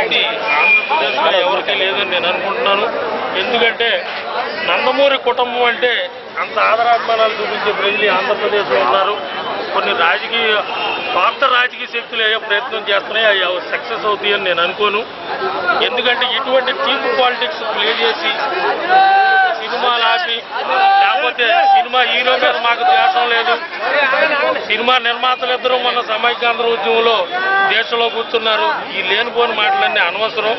శక్తి ఆంధ్రప్రదేశ్లో ఎవరికీ లేదని నేను అనుకుంటున్నాను. ఎందుకంటే నందమూరి కుటుంబం అంటే అంత ఆదరాభిమానాలు చూపించే ప్రజలు ఆంధ్రప్రదేశ్లో ఉన్నారు. కొన్ని పాత రాజకీయ శక్తులు అయ్యే ప్రయత్నం చేస్తున్నాయి, అవి సక్సెస్ అవుతాయని నేను అనుకోను. ఎందుకంటే ఇటువంటి చీప్ పాలిటిక్స్ ప్లే చేసి సినిమాలు ఆపి, లేకపోతే సినిమా హీరో మీద మాకు ద్వేషం లేదు, సినిమా నిర్మాతలు ఇద్దరు మన సమైక్యాంధ్ర ఉద్యమంలో దేశంలో కూర్చున్నారు, ఈ లేనిపోని మాటలన్నీ అనవసరం.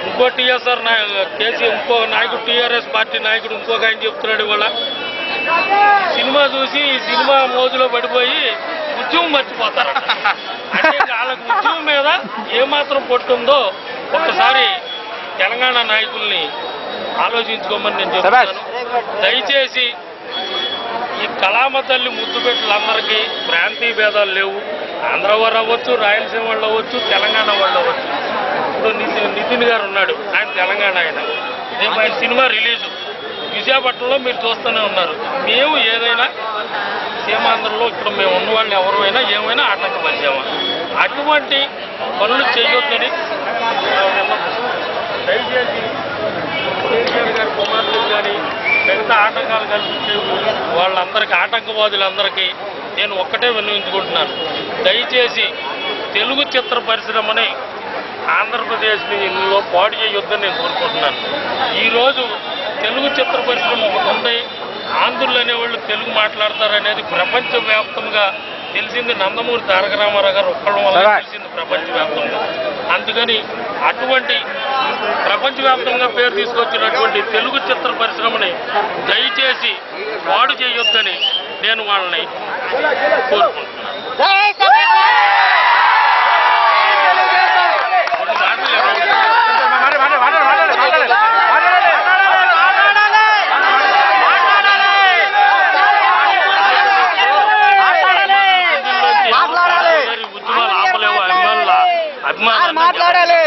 ఇంకో టీఆర్ఎస్ ఇంకో నాయకుడు, టీఆర్ఎస్ పార్టీ నాయకుడు ఇంకొక ఆయన చెప్తున్నాడు ఇవాళ, సినిమా చూసి ఈ సినిమా మోజులో పడిపోయి ఉద్యమం మర్చిపోతారు. అంటే వాళ్ళకి ఉద్యమం మీద ఏమాత్రం పట్టుందో ఒక్కసారి తెలంగాణ నాయకుల్ని ఆలోచించుకోమని నేను చెప్తున్నాను. దయచేసి ఈ కళామ తల్లి ముద్దు పెట్టలందరికీ ప్రాంతీయ భేదాలు లేవు. ఆంధ్ర వారు అవ్వచ్చు, రాయలసీమ వాళ్ళు అవ్వచ్చు, తెలంగాణ వాళ్ళు అవ్వచ్చు. ఇప్పుడు నితిన్ గారు ఉన్నాడు, ఆయన తెలంగాణ, రేపు ఆయన సినిమా రిలీజు విశాఖపట్నంలో మీరు చూస్తూనే ఉన్నారు. మేము ఏదైనా సీమాంధ్రలో ఇక్కడ మేము ఉన్న వాళ్ళని ఎవరైనా ఏమైనా ఆటంకపరిచామా? అటువంటి పనులు చేయొద్దని దయచేసి కేసీఆర్ గారి కుమార్తెలు కానీ మిగతా ఆటంకాలు కల్పించే వాళ్ళందరికీ, ఆటంకవాదులందరికీ నేను ఒక్కటే విన్నవించుకుంటున్నాను. దయచేసి తెలుగు చిత్ర పరిశ్రమని ఆంధ్రప్రదేశ్లో పాడు చేయొద్దని నేను కోరుకుంటున్నాను. ఈరోజు తెలుగు చిత్ర పరిశ్రమ ఒకటి ఉంది, ఆంధ్రులు అనేవాళ్ళు తెలుగు మాట్లాడతారనేది ప్రపంచవ్యాప్తంగా తెలిసింది. నందమూరి తారక రామారావు గారు ఒక్కళ్ళ వల్ల తెలిసింది ప్రపంచవ్యాప్తంగా. అందుకని అటువంటి ప్రపంచవ్యాప్తంగా పేరు తీసుకొచ్చినటువంటి తెలుగు చిత్ర పరిశ్రమని దయచేసి పాడు చేయొద్దని నేను వాళ్ళని కోరుకుంటున్నాను. ఉద్యమాలు ఆపలేవు, అభిమానులు మాట్లాడాలి.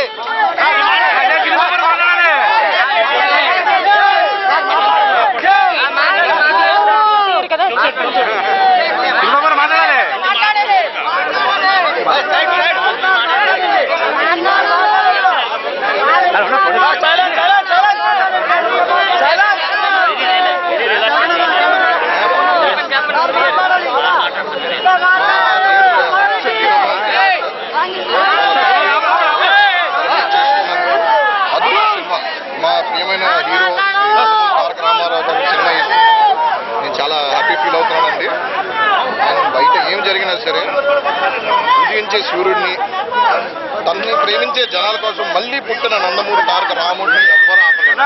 మా ప్రియమైన హీరో తారక రామారావు గారి సినిమా నేను చాలా హ్యాపీ ఫీల్ అవుతున్నానండి. ఆయన బయట ఏం జరిగినా సరే ఉదయించే సూర్యుడిని, తనని ప్రేమించే జనాల కోసం మళ్ళీ పుట్టిన నందమూరి తారక రాముడిని ఎవ్వరూ ఆపలేరు.